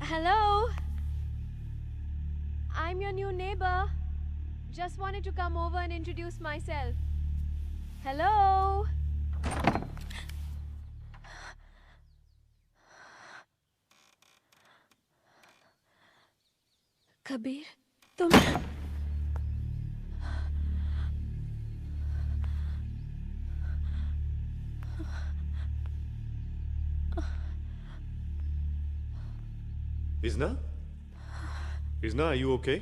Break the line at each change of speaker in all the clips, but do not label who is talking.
Hello. I'm your new neighbor. Just wanted to come over and introduce myself. Hello. Kabir, तुम
Isna? Isna, are you okay?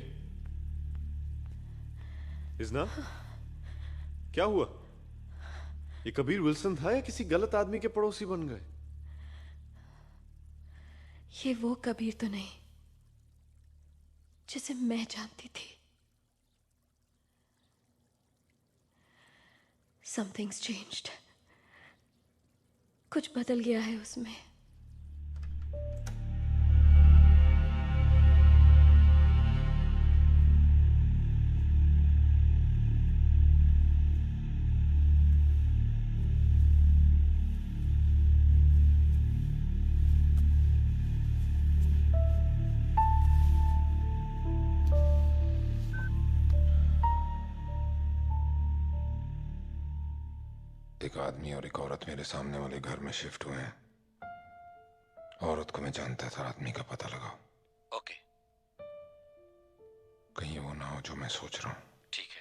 Isna? क्या हुआ? ये Kabir Wilson था या किसी गलत आदमी के पड़ोसी बन गए?
ये वो कबीर तो नहीं जिसे मैं जानती थी। Something's changed. कुछ बदल गया है उसमें।
एक आदमी और एक औरत मेरे सामने वाले घर में शिफ्ट हुए हैं। औरत को मैं जानता था, आदमी का पता लगाओ।
ओके,
कहीं वो ना हो जो मैं सोच रहा हूँ।
ठीक है।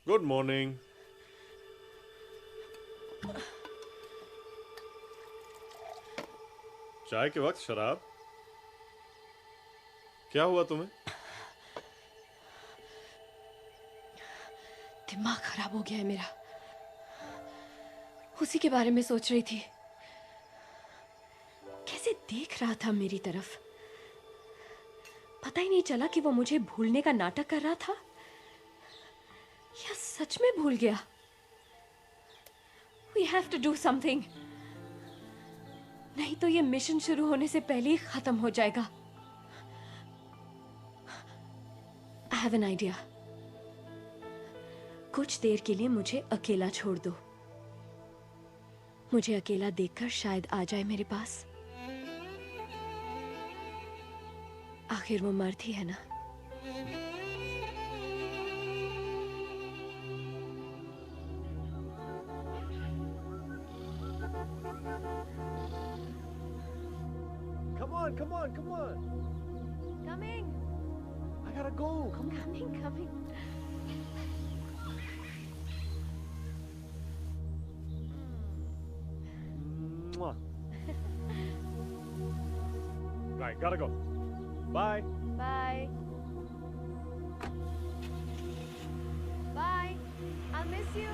Good morning. चाय के वक्त शराब? क्या हुआ तुम्हें?
दिमाग खराब हो गया है मेरा। उसी के बारे में सोच रही थी। कैसे देख रहा था मेरी तरफ। पता ही नहीं चला कि वो मुझे भूलने का नाटक कर रहा था या सच में भूल गया। We have to do something. नहीं तो ये मिशन शुरू होने से पहले ही खत्म हो जाएगा। I have an idea. कुछ देर के लिए मुझे अकेला छोड़ दो। मुझे अकेला देखकर शायद आ जाए मेरे पास। आखिर वो मर्द ही है ना।
Come on, come on, come on.
Coming,
I gotta go. Come on.
coming.
Mwah. Right, gotta go. Bye.
Bye. Bye. I'll miss you.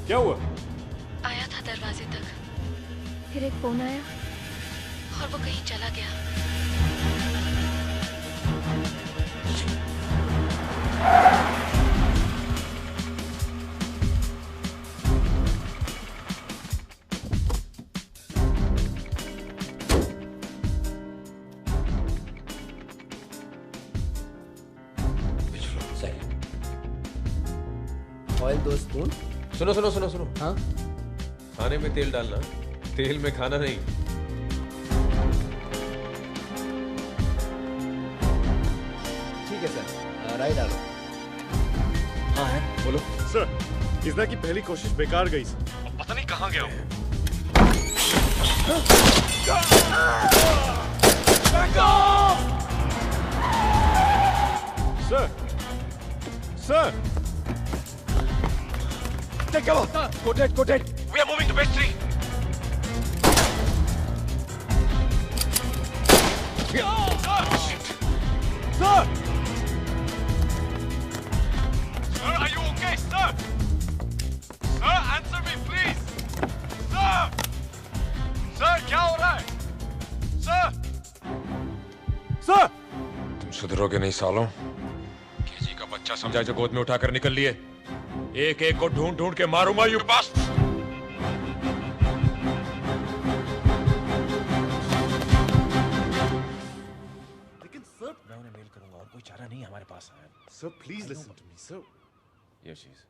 क्या हुआ?
आया था दरवाजे तक, फिर एक फोन आया और वो कहीं चला गया।
Oil 2 spoon.
सुनो सुनो सुनो सुनो,
हाँ
खाने में तेल डालना, तेल में खाना नहीं।
ठीक है सर, राई डालो।
हाँ है, बोलो।
सर, इजना की पहली कोशिश बेकार गई सर। अब पता नहीं कहाँ गया वो। Sir, sir,
Take cover! Go dead, go dead! We are moving to base 3! Shit!
Sir,
Sir, are you okay, sir? Sir, answer me, please! Sir! Sir, क्या हो रहा है? Sir!
सर,
तुम सुधरोगे नहीं सालों। केजी का बच्चा समझा जो गोद में उठाकर निकल लिए। एक एक को ढूंढ ढूंढ के मारूंगा यू बस।
लेकिन सर,
मैं उन्हें मेल करूंगा और कोई चारा नहीं हमारे पास है।
Sir please listen to me sir.
Yes, yes.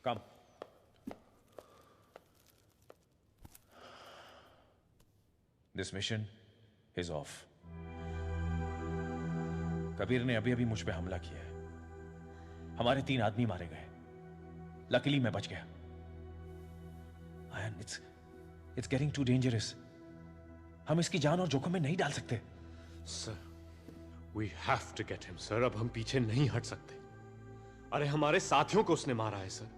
Come.
This mission is off. Kabir ने अभी अभी मुझ पे हमला किया है। हमारे 3 आदमी मारे गए। लकीली मैं बच गया। Ayan, it's getting too dangerous. हम इसकी जान और जोखिम में नहीं डाल सकते।
Sir, we have to get him sir. अब हम पीछे नहीं हट सकते। अरे हमारे साथियों को उसने मारा है सर,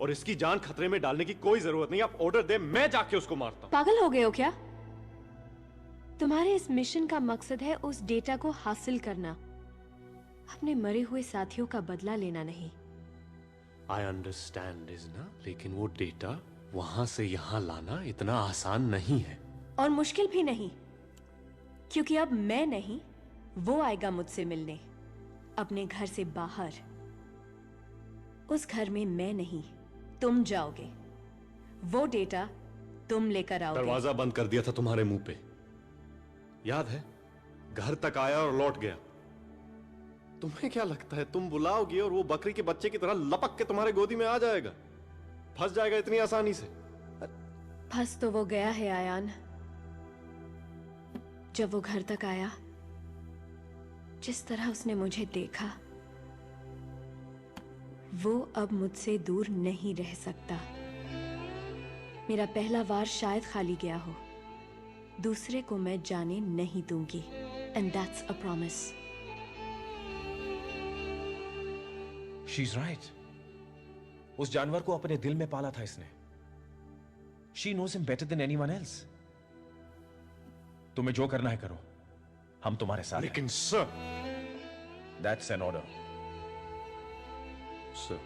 और इसकी जान खतरे में डालने की कोई जरूरत नहीं। आप ऑर्डर दे, मैं जाके उसको मारता हूं।
पागल हो गए हो क्या? तुम्हारे इस मिशन का मकसद है उस डेटा को हासिल करना, अपने मरे हुए साथियों का बदला लेना नहीं।
आई अंडरस्टैंड इजना, लेकिन वो डेटा वहां से यहां लाना इतना आसान नहीं है।
और मुश्किल भी नहीं, क्योंकि अब मैं नहीं, वो आएगा मुझसे मिलने, अपने घर से बाहर। उस घर में मैं नहीं, तुम जाओगे। वो डेटा तुम लेकर आओगे।
दरवाजा बंद कर दिया था तुम्हारे मुंह पे, याद है? घर तक आया और लौट गया। तुम्हें क्या लगता है तुम बुलाओगे और वो बकरी के बच्चे की तरह लपक के तुम्हारे गोदी में आ जाएगा? फंस जाएगा इतनी आसानी से?
फंस तो वो गया है आयान। जब वो घर तक आया, जिस तरह उसने मुझे देखा, वो अब मुझसे दूर नहीं रह सकता। मेरा पहला वार शायद खाली गया हो, दूसरे को मैं जाने नहीं दूंगी। And that's a promise.
She is right. उस जानवर को अपने दिल में पाला था इसने। She knows him better than anyone else. तुम्हें जो करना है करो, हम तुम्हारे साथ हैं।
लेकिन sir.
That's an order.
Sir,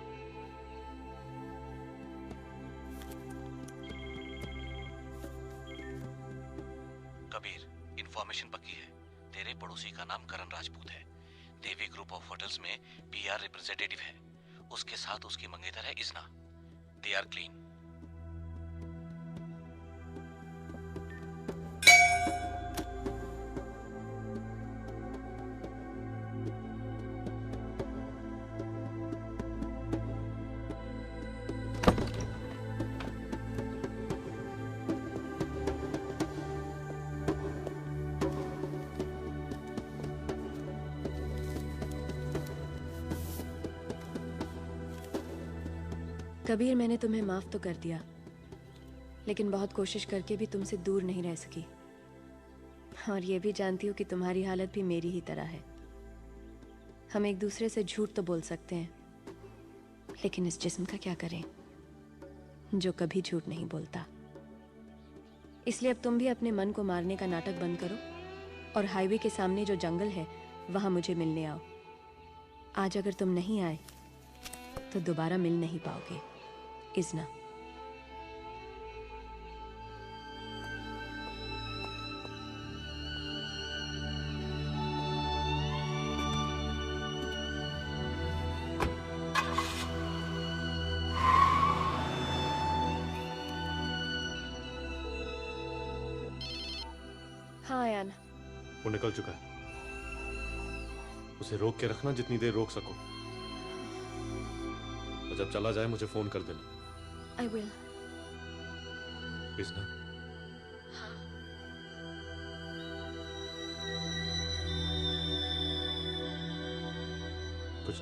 Kabir, information पक्की है। तेरे पड़ोसी का नाम करण राजपूत है। देवी ग्रुप ऑफ होटल्स में पीआर रिप्रेजेंटेटिव है। उसके साथ उसकी मंगेतर है इजना। They are clean.
कबीर, मैंने तुम्हें माफ तो कर दिया, लेकिन बहुत कोशिश करके भी तुमसे दूर नहीं रह सकी। और ये भी जानती हूँ कि तुम्हारी हालत भी मेरी ही तरह है। हम एक दूसरे से झूठ तो बोल सकते हैं, लेकिन इस जिस्म का क्या करें जो कभी झूठ नहीं बोलता। इसलिए अब तुम भी अपने मन को मारने का नाटक बंद करो और हाईवे के सामने जो जंगल है वहां मुझे मिलने आओ। आज अगर तुम नहीं आए तो दोबारा मिल नहीं पाओगे। इजना। हाँ आयान।
वो निकल चुका है। उसे रोक के रखना जितनी देर रोक सको, और जब चला जाए मुझे फोन कर देना।
I will.
इजना। कुछ